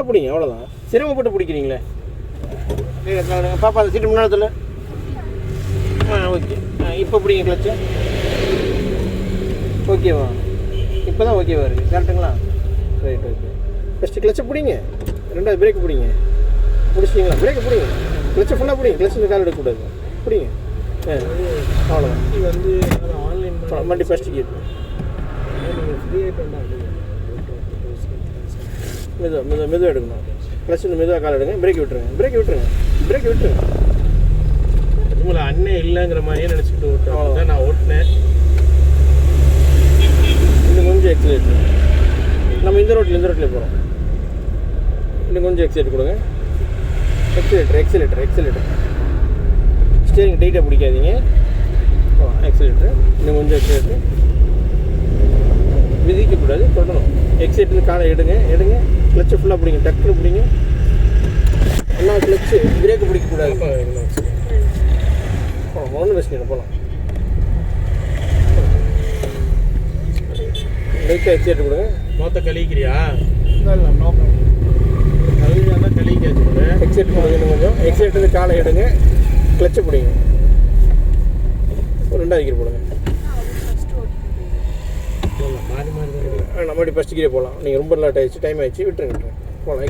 பிடிங்க, அவ்வளோதான். சிரமப்பட்டு பிடிக்கிறீங்களே. பாப்பா அந்த சீட்டு முன்னாடி சொல்ல. ஓகே. இப்போ பிடிங்க கிளச்சு. ஓகேவா? இப்போ தான் ஓகேவா இருக்குது. கரெக்டுங்களா? ரைட். ஓகே. ஃபஸ்ட்டு கிளச்சை பிடிங்க, ரெண்டாவது பிரேக் பிடிங்க. பிடிச்சிட்டிங்களா? பிரேக்கை பிடிங்க, கிளச்சை ஃபுல்லாக பிடிங்க. கிளச்சு கால் எடுக்கக்கூடாது. பிடிங்க. அவ்வளோதான். இது வந்து ஆன்லைன் வண்டி ஃபஸ்ட்டு கீர். மெதுவாக எடுக்கணும். கிளச்சு மெதுவாக கால் எடுங்க. பிரேக் விட்டுருங்க. உங்களை அண்ணன் இல்லைங்கிற மாதிரியே நினச்சிக்கிட்டு ஓட்டுறேன். நான் ஓட்டினேன். இன்னும் கொஞ்சம் எக்ஸலேட்டர். நம்ம இந்த ரோட்லேயே போகிறோம். இன்னும் கொஞ்சம் எக்ஸலேட்டர் கொடுங்க. எக்ஸலேட்டர். ஸ்டேரிங் டைட்டாக பிடிக்காதீங்க. எக்ஸலேட்டர். இன்னும் கொஞ்சம் எக்ஸலேட்டர். மிதிக்கக்கூடாது, தொடணும். எக்ஸலேட்டர் காலை எடுங்க. கிளச்சை ஃபுல்லாக பிடிங்க. டக்குன்னு பிடிங்க. எல்லாம் கிளச்சு பிரேக்கு பிடிக்கக்கூடாது. ஒன்றும் பிரச்சனை இல்லை, போகலாம். லைட்டாக எக்ஸலேட்டர் கொடுங்க. மொத்த கழிக்கிறியா? கழிவுனா கழிக்காச்சு கொடுங்க. எக்ஸலேட்டர் கொடுங்க. இன்னும் கொஞ்சம் எக்ஸலேட்டர் காலை எடுங்க. கிளச்சை பிடிங்க. ஒரு 2வது கீர் போடுங்க. மறுபடியும் ஃபஸ்ட்டு கீரே போகலாம். நீங்கள் ரொம்ப லேட் ஆகிடுச்சு, டைம் ஆகிடுச்சு. விட்டுருங்க. போகலாம்.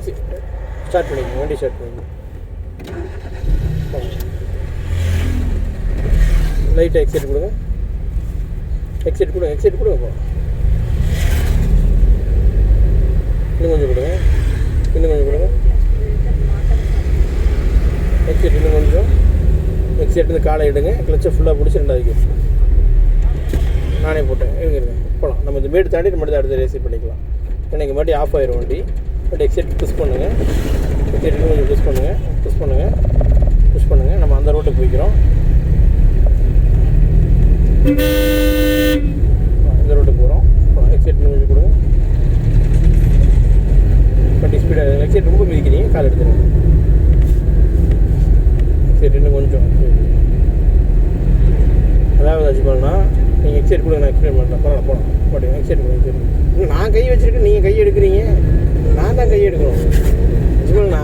ஸ்டார்ட் பண்ணிக்கோங்க. வண்டி ஸ்டார்ட் பண்ணிக்கோங்க. லைட்டாக எக்ஸலேட்டர் கொடுங்க. போகலாம். இன்னும் கொஞ்சம் கொடுங்க. எக்ஸலேட்டர் காலை எடுங்க. கிளச்சை ஃபுல்லாக பிடிச்சி 2வது கீர். நானே போட்டேன். இருங்க போகலாம். நம்ம இந்த மேடு தாண்டி நம்ம அடுத்த ரேசிங் பண்ணிக்கலாம். ஏன்னா இங்கே மறுபடியும் ஆஃப் ஆயிரும் வண்டி. பட் எக்ஸலேட்டர் புஷ் பண்ணுங்கள். கொஞ்சம் புஷ் பண்ணுங்கள். நம்ம அந்த ரோட்டுக்கு போய்க்கிறோம். இந்த ரோட்டுக்கு போகிறோம். எக்ஸலேட்டர் கொஞ்சம் கொடுங்க. வண்டி ஸ்பீடாக எக்ஸலேட்டர் ரொம்ப மிதிக்கிறீங்க, கால் எடுத்துருங்க. எக்ஸலேட்டர் இன்னும் கொஞ்சம். அதாவது ஆச்சுப்பாங்கன்னா நீங்கள் எக்ஸலேட்டர் கொடுங்க. நான் எக்ஸ்பிளைன் பண்ணுறேன். பரவாயில்ல, போகலாம். எக்ஸலேட்டர் கொடுங்க. நான் கை வச்சுருக்கேன், நீங்கள் கை எடுக்கிறீங்க. நான் தான் கை எடுக்கணும். ஆச்சுப்பாங்கண்ணா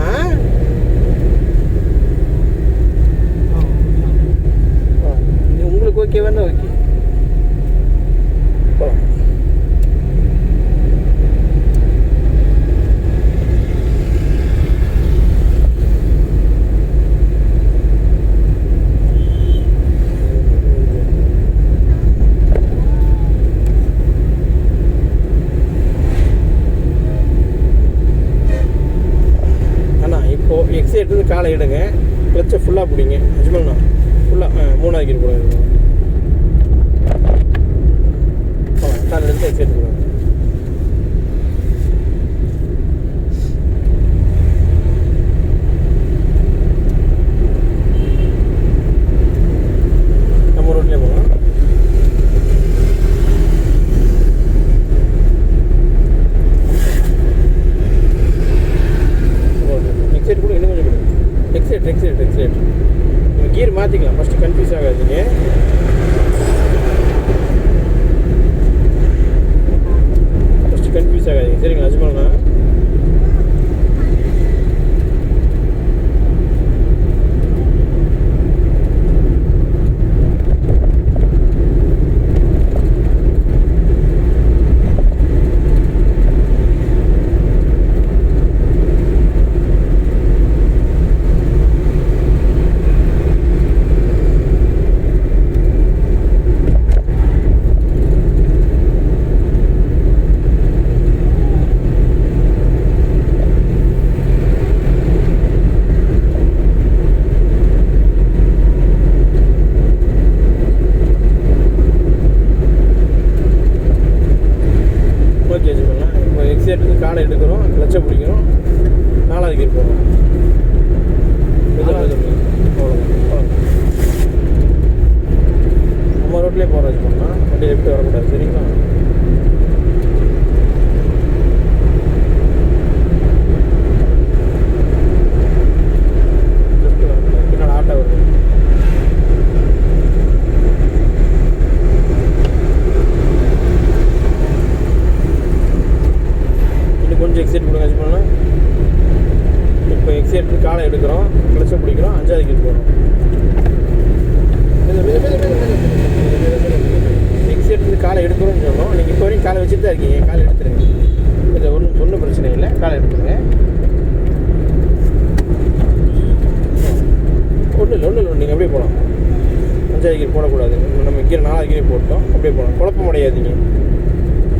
உங்களுக்கு ஓகேவானா? ஓகே, போகலாம். எக்ஸலேட்டர் காலை எடுங்க. கிளச்சை ஃபுல்லாக பிடிங்க. அஜ்மல்ண்ணா ஃபுல்லாக 3வது கீர் போடுங்க. காலை எடுத்து எக்ஸலேட்டர் போடுங்க. நம்ம ரோட்லேயே போகலாம். எக்ஸலேட்டர் கூட இன்னும் கொஞ்சம் கொடுங்க. எக்ஸலேட்டர் நீங்கள் கீர் மாற்றிக்கலாம். ஃபஸ்ட்டு கன்ஃபியூஸ் ஆகாதீங்க. சரிங்களா? அஜ்மல்ண்ணா காலை எடுக்கிறோம், கிளச்சை பிடிக்கிறோம், 5வது கீர் போகிறோம். எக்ஸிலேட்டர் காலை எடுக்கிறோம்னு சொன்னோம். நீங்கள் இப்போ வரைக்கும் காலை வச்சுட்டு தான் இருக்கீங்க. காலை எடுத்துருங்க. இது ஒன்றும் பிரச்சனை இல்லை. காலை எடுத்துருங்க. ஒன்றும் இல்லை. நீங்கள் அப்படியே போகலாம். 5வது கீர் போடக்கூடாது. நம்ம கீர் 4வது கீரை போட்டோம். அப்படியே போகலாம். குழப்பம் அடையாதீங்க.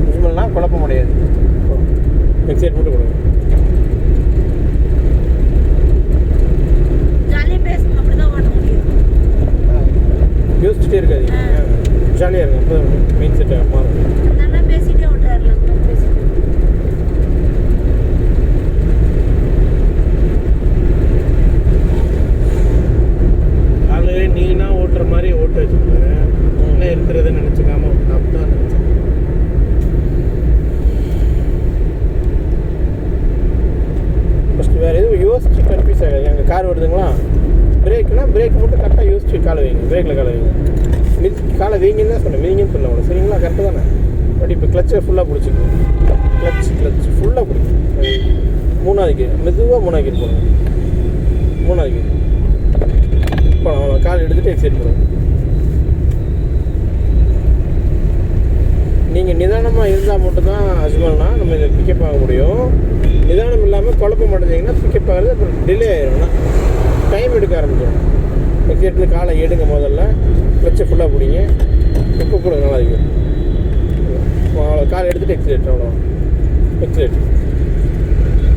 நிஜமெல்லாம் குழப்பம் அடையாது. எக்ஸைட் மட்டும் கொடுங்க. யோசிச்சுட்டே இருக்காதீங்க. ஜாலியாக இருங்க. அப்போ மெயின் செட்டை மாறும். காலையிலே நீனா ஓட்டுற மாதிரி ஓட்ட வச்சுக்கோங்க. என்ன இருக்கிறத நினச்சிக்காம அப்பதான் நினச்சேன். ஃபஸ்ட்டு வேறு எதுவும் யோசிச்சு கன்ஃபியூஸ் ஆகாது. எங்கள் கார் வருதுங்களா, பிரேக்னால் பிரேக் மட்டும் கரெக்டாக யோசிச்சு காலை வைங்க. பிரேக்கில் காலை வைங்க. காலை வைங்கன்னு தான் சொன்னேன், மிதிங்கன்னு சொல்ல அவ்வளோ. சரிங்களா? கரெக்டாக தானே? பட் இப்போ கிளச்சை ஃபுல்லாக பிடிச்சிக்கணும். கிளச் ஃபுல்லாக பிடிக்கும். 3வது கீர் மெதுவாக 3வது கீர் போடுங்க. 3வது கீர் போகலாம். அவ்வளோ கால் எடுத்துகிட்டு எக்ஸைட் பண்ணுங்க. நீங்கள் நிதானமாக இருந்தால் மட்டும்தான் அஜ்மல்னா நம்ம இதை பிக்கப் ஆக முடியும். நிதானம் இல்லாமல் குழப்பம் மாட்டேங்கன்னா பிக்கப் ஆகிறது அப்புறம் டிலே ஆகிடும்னா டைம் எடுக்க ஆரம்பிச்சிடும். எக்ஸைட்லேருந்து காலை எடுங்க. முதல்ல கிளச்சை ஃபுல்லாக பிடிங்க. இப்போ கூட நல்லா இருக்கும். அவ்வளோ காலை எடுத்துகிட்டு எக்ஸைட். அவ்வளோ எக்ஸைட்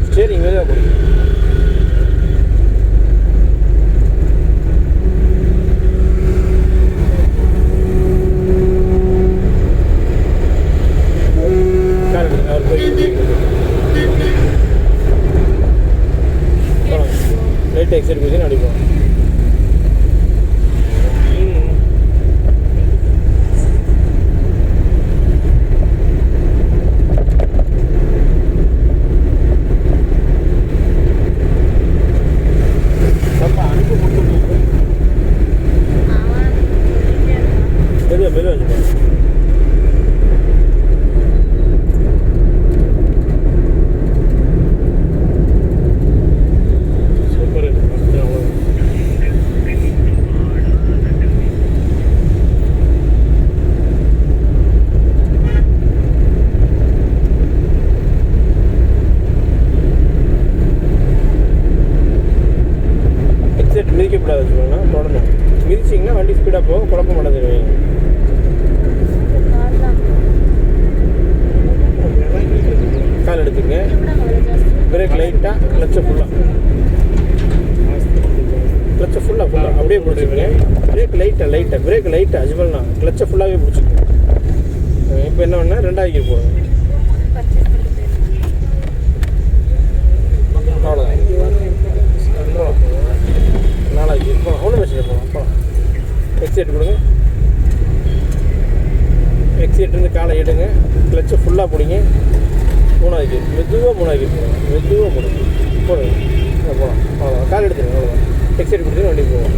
ஸ்டேரிங் மெதுவாக பிடிங்க. கால் எடுங்க. அவர் போய் லைட்டாக எக்ஸைட் கொடுத்து அடிப்போம். மெதுவாக வச்சுக்கோங்க. சூப்பர். அவ்வளோ எக்ஸைட் மிதிக்கப்படாது வச்சுக்கோங்க. தொடரணும். மிதிச்சிங்கன்னா வண்டி ஸ்பீடாக போகும். குழப்பம் அடைஞ்சிருவீங்க. கால் எடுத்துங்க. பிரேக் லைட்டாக, கிளச்சை ஃபுல்லாக அப்படியே பிடிச்சிக்கங்க. பிரேக் லைட்டாக அஜ்மல்னா கிளச்சை ஃபுல்லாகவே பிடிச்சிக்கங்க. இப்போ என்ன பண்ணால் 2வது கீர் போடுங்க. அவ்வளோதான். 4வது கீர் போகலாம். ஒன்றும் பிரச்சனை போகலாம். எக்ஸைட் கொடுங்க. எக்ஸைட்லேருந்து காலை எடுங்க. கிளச்சை ஃபுல்லாக பிடிங்க. 3வது கீர் மெதுவாக 3வது கீர் போடுங்க. மெதுவாக போடுங்க. போகலாம். அவ்வளோதான். கால் எடுத்துருங்க. அவ்வளோதான். எக்ஸைட் கொடுத்து வண்டி போவோம்.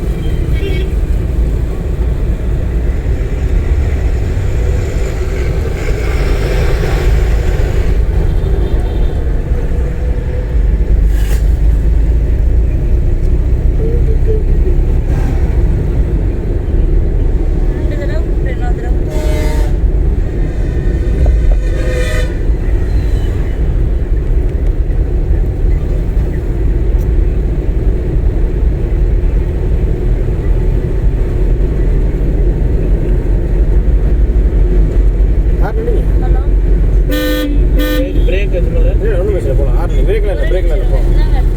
பிரேக் எதுவுமே ஒன்றும் பிரச்சனை போகலாம். ஆறு பிரேக்கில் இல்லை போகலாம்.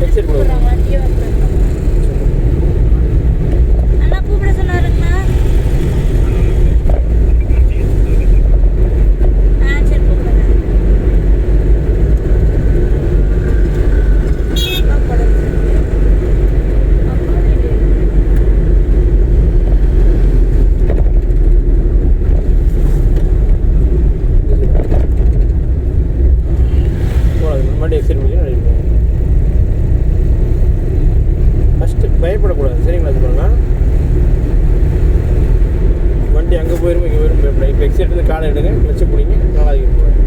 எக்ஸைட் கொடுங்க. ஃபஸ்ட்டு பயப்படக்கூடாது. சரிங்களா? சொல்லுங்கன்னா வண்டி அங்கே போயிடும் இங்கே போயிடும் பயப்பட. இப்போ எக்ஸைட்லேருந்து காலை எடுங்க. கிளச்சை பிடிங்க. 4வது கீர் போடுங்க.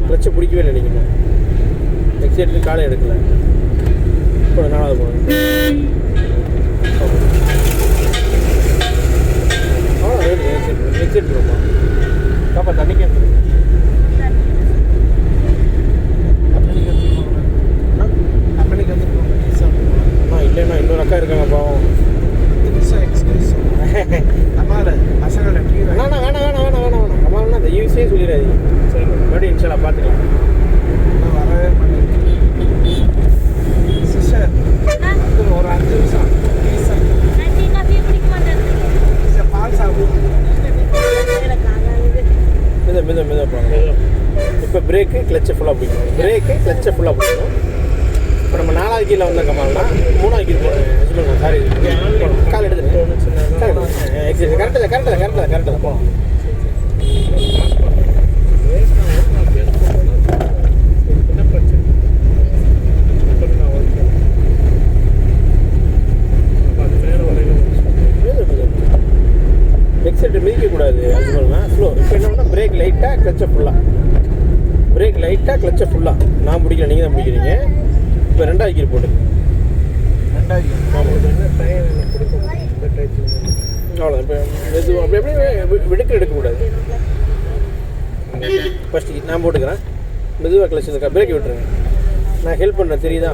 கிளச்சை பிடிக்கவே இல்லை நீங்கள். எக்ஸைட் காலை எடுக்கல. இப்போ 4வது போடுங்க. எக்ஸைட் ரொம்ப பாப்பா தண்ணி கேட்டு இல்லைண்ணா இன்னொரு அக்கா இருக்காங்க பாவம். வேணாம் கமால்னா அந்த யூஸே சொல்லிடாதீங்க. சரி மறுபடியும் இன்ஷால்லா பார்த்துக்கலாம். வரவே சிஸ்டர் ஒரு 5 நிமிஷம் பால் சாப்பிடுவோம். மித போங்க. இப்போ பிரேக்கு கிளச்சை ஃபுல்லாக பிடிக்கணும். பிரேக்கு கிளச்சை ஃபுல்லாக பிடிக்கணும். இப்போ நம்ம 4வது கீழே வந்த கமால்னா 3வது கீழ் போடுங்க. சாரி கால் எடுத்துருங்க. கரெக்டாக போகலாம். எக்ஸைட் மிதிக்கக்கூடாது. அது சொல்லலாம் ஸ்லோ. இப்போ என்ன பண்ணால் பிரேக் லைட்டாக கிளச்சை ஃபுல்லாக நான் பிடிக்கல, நீங்கள் தான் பிடிக்கிறீங்க. இப்போ 2வது கீர் போட்டு அவ்வளோதான். இப்போ இது அப்படியே விடுக்க எடுக்கக்கூடாது. ஃபஸ்ட்டு நான் போட்டுக்கிறேன். மெதுவாக கிளச்சு இந்த பிரேக் விட்டுருங்க. நான் ஹெல்ப் பண்ணுறேன், தெரியுதா?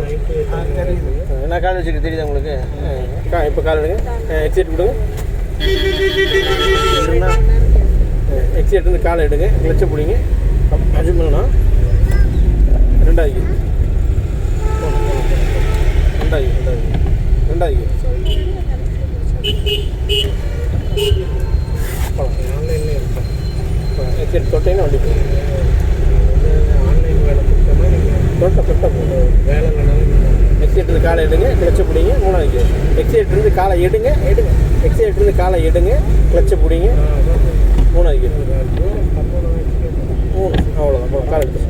நான் கால் வச்சுட்டு தெரியுதா உங்களுக்கு? இப்போ கால் எடுங்க. எக்ஸைட் கொடுங்க. எக்ஸைட் வந்து காலை எடுங்க. கிளச்சை பிடிங்க. அஜும் பண்ணலாம். 2வது கீர் 2வது கீர் எக்ஸைட் தொட்டேன்னா வண்டி போகும். ஆன்லைன் வேலை கொடுத்தோம்னா நீங்கள் தொட்ட வேலை வேணாலும் எக்ஸைட் இருந்து காலை எடுங்க. கிளச்சை பிடிங்க. 3வது கீர். எக்ஸைட் இருந்து காலை எடுங்க. எக்ஸைட் இருந்து காலை எடுங்க. கிளச்சை பிடிங்க. 3வது கீர் 3. அவ்வளோதான். காலை எடுத்து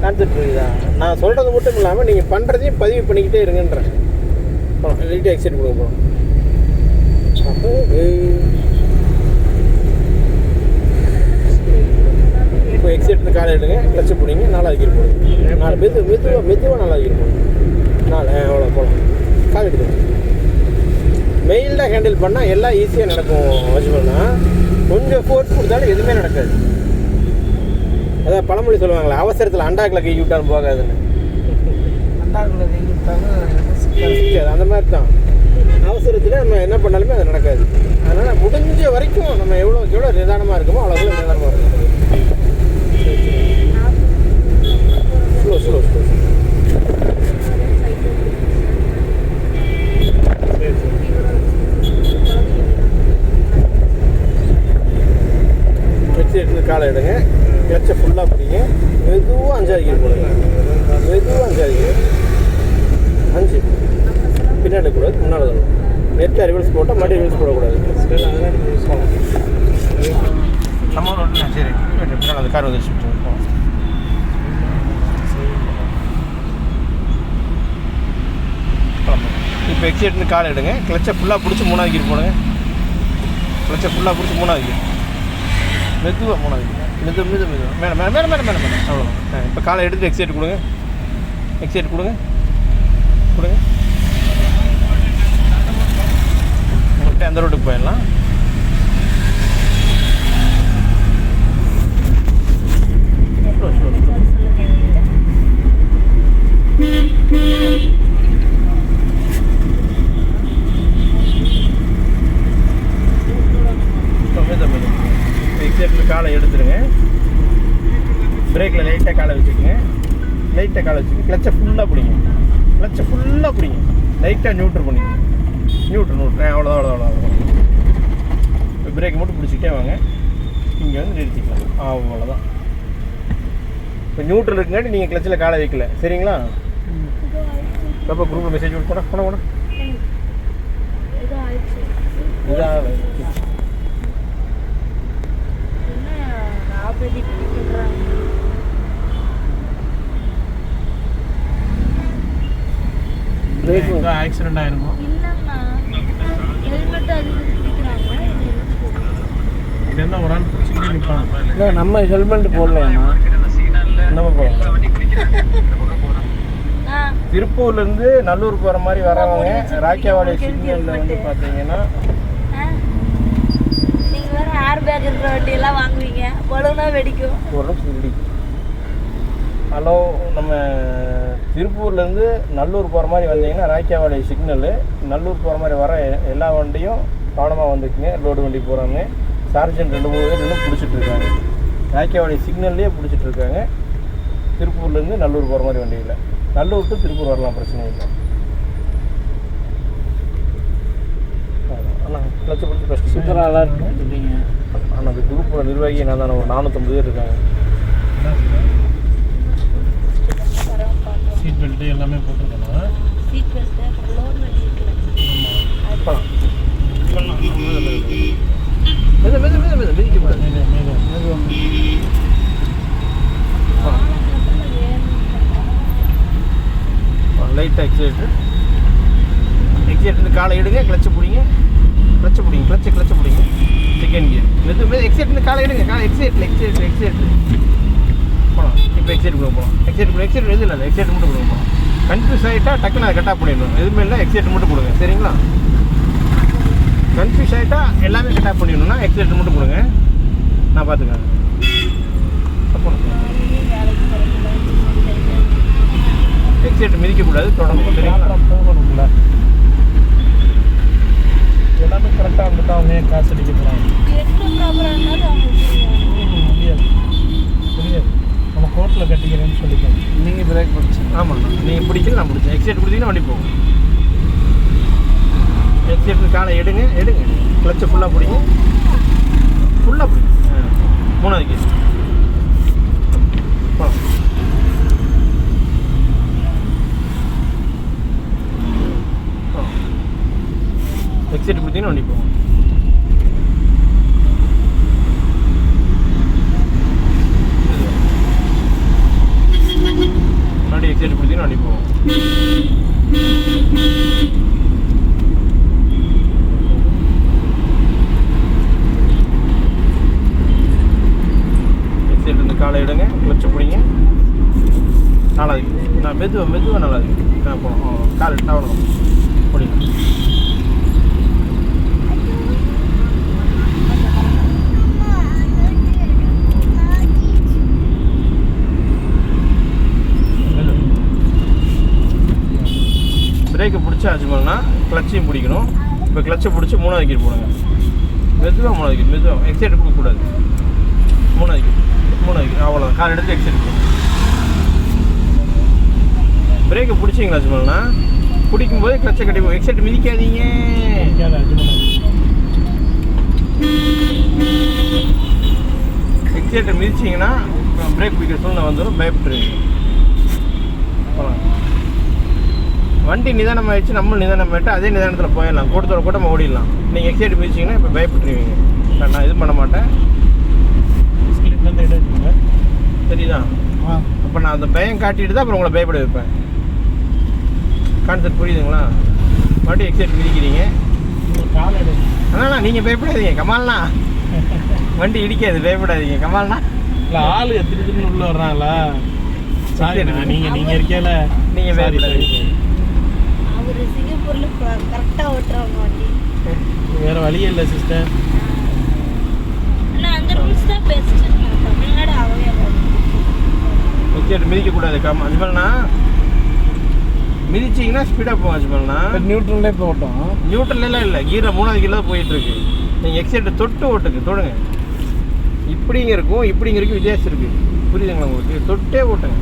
கான்செப்ட் இருக்குதா? நான் சொல்கிறது மட்டும் இல்லாமல் நீங்கள் பண்ணுறதையும் பதிவு பண்ணிக்கிட்டே இருங்கன்றேன். லைட்டாக எக்ஸைட் கொடுங்க போகிறோம். இப்போ எக்ஸைட் இருந்து காலை எடுங்க. கிளச்சை பிடிங்க. 4வது கீர் போடுங்க. 4 மெதுவாக 4வது கீர் போடுங்க. 4 அவ்வளோ போகலாம். கால் எடுத்துங்க. மெயில்டாக ஹேண்டில் பண்ணால் எல்லாம் ஈஸியாக நடக்கும். வச்சுக்கோன்னா கொஞ்சம் ஃபோர்ஸ் கொடுத்தாலும் எதுவுமே நடக்காது. அதான் பழமொழி சொல்லுவாங்களே, அவசரத்தில் அண்டாக்கில் கை விட்டாலும் போகாதுன்னு. அண்டாக்கில் கை விட்டாலும் அந்த மாதிரி தான். அவசரத்தில் நம்ம என்ன பண்ணாலுமே அது நடக்காது. அதனால் முடிஞ்ச வரைக்கும் நம்ம எவ்வளோ நிதானமாக இருக்குமோ அவ்வளோ நிதானமாக இருக்கும். ஸ்லோ எடுத்து காலை எடுங்க. கிளச்சை ஃபுல்லாக பிடிங்க. மெதுவாக 5வது கீர் போடுங்க. மெதுவாக 5வது கீர் 5 பின்னாடி கூடாது, முன்னால் தரணும். நெட்டில் ரிவர்ஸ் போட்டால் மறுபடியும் ரிவர்ஸ் போடக்கூடாது. அதெல்லாம் நீங்கள் யூஸ் பண்ணலாம். நம்ம ரோட்டில் சரி பின்னால் அது கார் வச்சு இப்போ எக்ஸைட் இருந்து காலை எடுங்க. கிளச்சை ஃபுல்லாக பிடிச்சி 3வது கீர் போடுங்க. கிளச்சை ஃபுல்லாக பிடிச்சி 3வது கீர் மெதுவாக 3வது கீர் மெதுவாக மேலே அவ்வளோதான். இப்போ காலை எடுத்து எக்ஸைட் கொடுங்க. உங்கள்கிட்ட அந்த ரோட்டுக்கு போயிடலாம். எக்ஸைட்டில் காலை எடுத்துருங்க. பிரேக்கில் லைட்டாக காலை வச்சுக்கோங்க. கிளச்சை ஃபுல்லாக பிடிங்க. லைட்டாக நியூட்ரு பண்ணிங்க. அவ்வளோதான். இப்போ பிரேக் மட்டும் பிடிச்சிக்கிட்டே வாங்க. இங்கே வந்து நிறுத்திக்கலாம். அவ்வளோதான். இப்போ நியூட்ரல் இருக்குங்காட்டி நீங்கள் கிளச்சில் காலை வைக்கல. சரிங்களா? அப்போ குரூப்பில் மெசேஜ் போட இதான் ஆக்சிடென்ட் ஆயிருக்கும். என்ன ஒரு ஆள் பிடிச்சிக்கிட்டே நிற்பாங்க. நம்ம ஹெல்மெட் போடலையாண்ணா? நம்ம போடலாம். திருப்பூர்லேருந்து நல்லூர் போகிற மாதிரி வரவங்க ராக்கியவாடி சிக்னலில் வந்து பார்த்தீங்கன்னா நீங்கள் வேறு ஏர் பேக் இருக்கிற வண்டியெல்லாம் வாங்குவீங்க, பலூனாக வெடிக்கும். ஒரு நிமிஷம் வெடிக்கும். ஹலோ, நம்ம திருப்பூர்லேருந்து நல்லூர் போகிற மாதிரி வந்தீங்கன்னா ராக்கியவாடி சிக்னலு. நல்லூர் போகிற மாதிரி வர எல்லா வண்டியும் கவனமாக வந்துக்குங்க. லோடு வண்டி போகிறாங்க. சார்ஜென்ட் 2-3 பேர் இன்னும் பிடிச்சிட்ருக்காங்க. ராக்கியவாடி சிக்னல்லையே பிடிச்சிட்ருக்காங்க. திருப்பூர்லேருந்து நல்லூர் போகிற மாதிரி வண்டி இல்லை. நல்லூர் டு திருப்பூர் வரலாம், பிரச்சனை இல்லை. அண்ணா கிளச்சு பிடிச்சி ஃபஸ்ட்டு சூப்பராக இருக்குங்க. ஆனால் அந்த குரூப்போட நிர்வாகி என்ன தானே ஒரு 450 பேர் இருக்காங்க. சீட் பெல்ட்டு எல்லாமே போட்டுருக்கணும். சீட் பெல்ட்டு அப்புறம் லோடு வண்டி இருக்குல்ல, லைட்டாக எக்ஸைட் காலை எடுங்க, கிளச்சு பிடிங்க, கிளச்சு பிடிங்க. செகண்ட் கியர் மெது எக்ஸைட் காலை எடுங்க. எக்ஸைட் போகலாம். இப்போ எக்ஸைட் போகலாம். எக்ஸைட் எது இல்லை, எக்ஸைட் மட்டும் கொடுங்க போகலாம். கன்ஃபியூஸ் ஆகிட்டா டக்குன்னு அதை கட்டாக பண்ணிடணும். எதுவுமே இல்லை, எக்ஸைட் மட்டும் கொடுங்க. சரிங்களா? கன்ஃபியூஸ் ஆகிட்டா எல்லாமே கட்டாக பண்ணிடணும்னா எக்ஸைட் மட்டும் கொடுங்க. நான் பார்த்துக்கிறேன். எக்ஸைட் மிதிக்கக்கூடாது, தொடங்கணும். சரிங்களா? போகணும்ல, எல்லாமே கரெக்டாக வந்துட்டு அவங்க ஏன் காசு அடிக்க போகிறாங்க? என்ன ப்ராப்ளம் இருந்தாலும் அவங்க முடியாது, புரியாது. நம்ம கோர்ட்டில் கட்டிக்கிறேன்னு சொல்லிக்கோங்க. நீங்கள் பிரேக் பிடிச்சி. ஆமாம், நீங்கள் பிடிக்கல, நான் பிடிச்சேன். எக்ஸைட் பிடிச்சிங்கன்னா வண்டி போகும். எக்ஸைட் காலை எடுங்க. கிளச்சை ஃபுல்லாக பிடிங்க. மூணாவது கேஸ் எக்ஸைட் பிடிச்சிங்கன்னா வண்டி போகும். முன்னாடி எக்ஸைட் பிடிச்சிங்கன்னா வண்டி போகும். எக்ஸைட் இருந்து காலை எடுங்க, கிளச்சு பிடிங்க. நாலாவது நான் மெதுவாக நாலாவது போகணும். கால் எடுத்தா அவ்வளோ பிடிங்க. பிரேக்கை பிடிச்சி ஆச்சுமல்னா கிளச்சையும் பிடிக்கணும். இப்போ கிளச்சை பிடிச்சி 3வது கீர் போடுங்க. மெதுவாக 3வது கீர், மெதுவாக எக்ஸைட் கொடுக்கக்கூடாது. 3வது கீர் அவ்வளோ. கால் எடுத்து எக்ஸைட் போடுங்க. பிரேக்கை பிடிச்சிங்களா ஆச்சுமல்னா பிடிக்கும்போது கிளச்சை கட்டி எக்ஸைட் மிதிக்காதீங்க. எக்ஸைட்டை மிதிச்சிங்கன்னா பிரேக் பிடிக்கிற சூழ்நிலை வந்துடும். பயப்பட்டுருவீங்க. வண்டி நிதானம் ஆகிடுச்சு, நம்ம நிதானம் ஆகிட்டு அதே நிதானத்தில் போயிடலாம். கூட்டமாக ஓடிடலாம். நீங்கள் எக்ஸைட் மிதிச்சிங்கன்னா இப்போ பயப்பட்டுருவீங்க. நான் இது பண்ண மாட்டேன். சரிதான்? அப்போ நான் அந்த பயம் காட்டிட்டு தான் அப்புறம் உங்களை பயப்பட வைப்பேன். கான்செப்ட் புரியுதுங்களா? மறுபடியும் எக்ஸைட் மிதிக்கிறீங்க. ஆனால் நீங்கள் பயப்படாதீங்க. கமால்னா வண்டி இடிக்காது, பயப்படாதீங்க. கமால்னா இல்லை, ஆள் திருன்னு உள்ள வர்றாங்களா? சாரி, நீங்கள் இருக்கேல, நீங்கள் பயப்படாதீங்க. அவர் சிங்கப்பூரில் கரெக்டாக ஓட்டுறவங்க வண்டி. வேறு வழியே இல்லை சிஸ்டர். ஆனால் அந்த ரூல்ஸ் தான் பெஸ்ட்டு. தமிழ்நாடு ஆகவே எக்ஸைட் மிதிக்கக்கூடாது. அஜ்மல்னா மிதிச்சிங்கன்னா ஸ்பீடாக போகும். அஜ்மல்னா நியூட்ரல்லே போட்டோம். நியூட்ரல்லாம் இல்லை, கீரை 3வது கீரில் தான் போயிட்டுருக்கு. நீங்கள் எக்ஸைட்டை தொடுங்க. இப்படிங்க இருக்கும், இப்படிங்க இருக்கும், வித்தியாசம் இருக்குது. புரியுதுங்களா உங்களுக்கு? தொட்டே ஓட்டுங்க.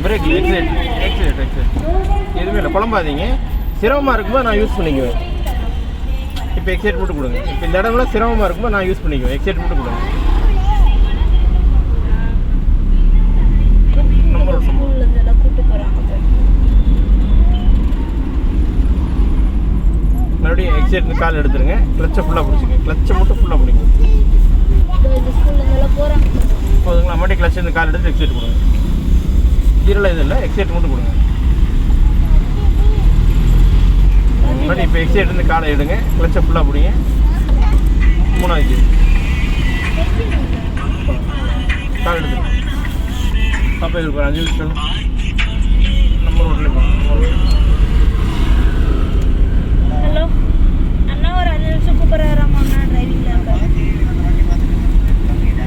பிரேக் எக்ஸைட் எதுவுமே இல்லை. குழம்பாதீங்க. சிரமமாக இருக்கும்போது நான் யூஸ் பண்ணிக்குவேன். இப்போ எக்ஸைட் மட்டும் கொடுங்க. இப்போ இந்த இடம்லாம் சிரமமாக இருக்கும்போது நான் யூஸ் பண்ணிக்குவேன். எக்ஸைட் மட்டும் கொடுங்க. மறுபடியும் எக்ஸைட் கால் எடுத்துருங்க, கிளச்சை ஃபுல்லாக பிடிச்சிங்க, கிளச்சை மட்டும் ஃபுல்லாக பிடிங்க. இந்த ஸ்கூல்ல எல்லாம் போறாங்க. போதுங்களா? மட்டும் கிளச் இந்த கால் எடுத்து எக்ஸைட் கொடுங்க. கீரெல்லாம் இது இல்லை, எக்ஸைட் மட்டும் கொடுங்க. மறுபடியும் இப்போ எக்ஸைட் இருந்து காலை எடுங்க, கிளச்சை ஃபுல்லாக பிடிங்க. 3வது கீர் கால் எடுத்துருங்க. பாப்பா இது ஒரு 5 நிமிஷம் நம்ம ரோட்லேயே போகணும். ஹலோ அண்ணா, ஒரு 5 நிமிஷம் கூப்பிட்றாராமா அண்ணா, டிரைவிங்கில் இருக்காரு.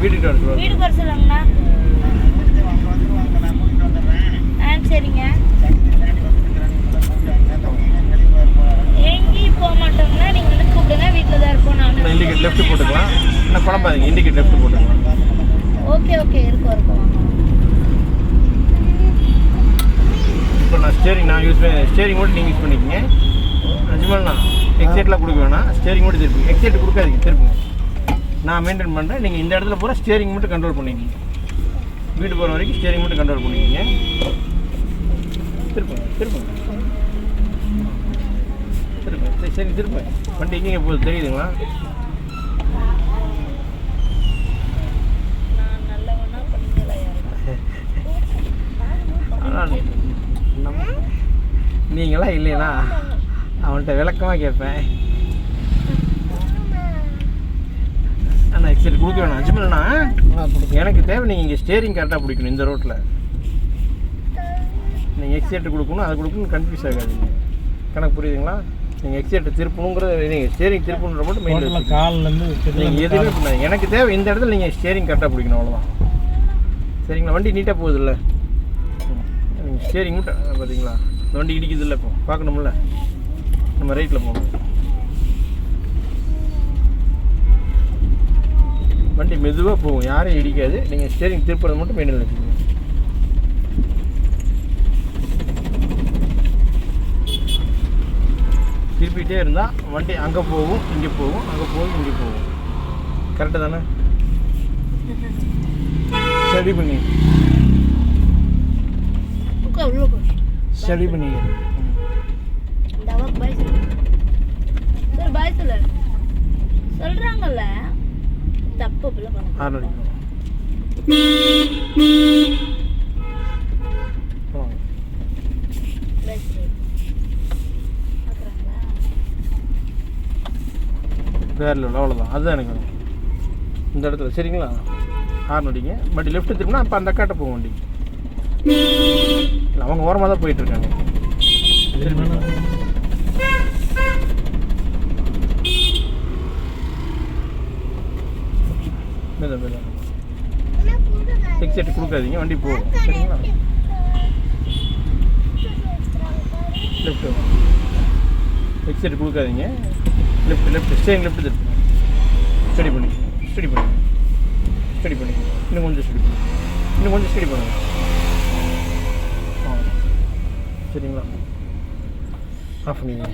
வீட்டுக்கு வர சொல்லுவாங்க. வீட்டுக்கு வர சொல்லுங்கண்ணா. சரிங்க. எங்கேயும் போக மாட்டோம்னா நீங்கள் வந்து கூப்பிடுங்க, வீட்டில் தான் இருப்போம். நான் இண்டிகேட் லெஃப்ட் போட்டுக்கலாம், ஆனால் குழம்பாதீங்க, இண்டிகேட் லெஃப்ட் போட்டுக்கலாம். ஓகே இருக்கும். இப்போ நான் ஸ்டேரிங் யூஸ் பண்ணி ஸ்டேரிங் மட்டும் நீங்கள் யூஸ் பண்ணிக்கங்க. நிஜமாண்ணா எக்ஸைட்லாம் கொடுக்க வேணாம், ஸ்டேரிங் மட்டும் திருப்பி எக்ஸைட் கொடுக்காதீங்க, திருப்புங்க. நான் மெயின்டைன் பண்ணுறேன். நீங்கள் இந்த இடத்துல பூரா ஸ்டேரிங் மட்டும் கண்ட்ரோல் பண்ணிக்கங்க. வீடு போகிற வரைக்கும் ஸ்டேரிங் மட்டும் கண்ட்ரோல் பண்ணிக்கங்க. திருப்புங்க. சரி திருப்புங்க. வண்டி எங்கேங்க போகுது தெரியுதுங்களா? நான் நல்லவனா பண்ணிக்கலாம் நீங்களாம் இல்லைன்னா அவன்கிட்ட விளக்கமாக கேட்பேன். ஆனால் எக்ஸைட் கொடுக்க வேணாம். அஜ்மல்ண்ணா எனக்கு தேவை நீங்கள் இங்கே ஸ்டேரிங் கரெக்டாக பிடிக்கணும். இந்த ரோட்டில் நீங்கள் எக்ஸைட் கொடுக்கணும், அதை கொடுக்கணும், கன்ஃபியூஸ் ஆகாதீங்க. கணக்கு புரியுதுங்களா? நீங்கள் எக்ஸைட்டை திருப்பணுங்கிறத நீங்கள் ஸ்டேரிங் திருப்பணுன்ற மட்டும் மெயின் கால்லேருந்து நீங்கள் எதுவுமே பண்ணாது. எனக்கு தேவை இந்த இடத்துல நீங்கள் ஸ்டேரிங் கரெக்டாக பிடிக்கணும், அவ்வளோதான். சரிங்களா? வண்டி நீட்டாக போகுது இல்லை? நீங்கள் ஸ்டேரிங் மட்டும் பார்த்தீங்களா? இந்த வண்டி இடிக்குது இல்லை? இப்போ பார்க்கணும்ல, நம்ம ரைட்டில் போகணும். வண்டி மெதுவாக போகும், யாரையும் இடிக்காது. நீங்கள் ஸ்டேரிங் திருப்புறது மட்டும் மெயின்டைன் வச்சுக்கோங்க. திருப்பிகிட்டே இருந்தால் வண்டி அங்கே போகும், இங்கே போகும், அங்கே போகும், இங்கே போகும். கரெக்டு தானே? ஸ்டடி பண்ணி ஸ்டடி பண்ணி பாய் சொல்லு சொல்றாங்கல்ல, தப்பு பிள்ளை பண்ண. ஆறு அடிக்கணும். வேறு இல்லை, அவ்வளோதான். அதுதான் எனக்கு வேணும் இந்த இடத்துல. சரிங்களா? ஹார்ன் அடிங்க. பட் லெஃப்ட் திரும்பினா அப்போ அந்த அக்காட்ட போகும் வண்டி. இல்லை, அவங்க ஓரமாக தான் போயிட்டுருக்காங்க. எக்ஸைட் கொடுக்காதீங்க, வண்டி போகும். சரிங்களா? லெஃப்ட் எக்ஸைட் கொடுக்காதீங்க. லெஃப்ட் ஸ்டேரிங் லெஃப்ட் திருப்பி ஸ்டடி பண்ணிக்கணும். இன்னும் கொஞ்சம் ஸ்டடி பண்ணுங்க. சரிங்களா? ஆஃப் பண்ணிங்க.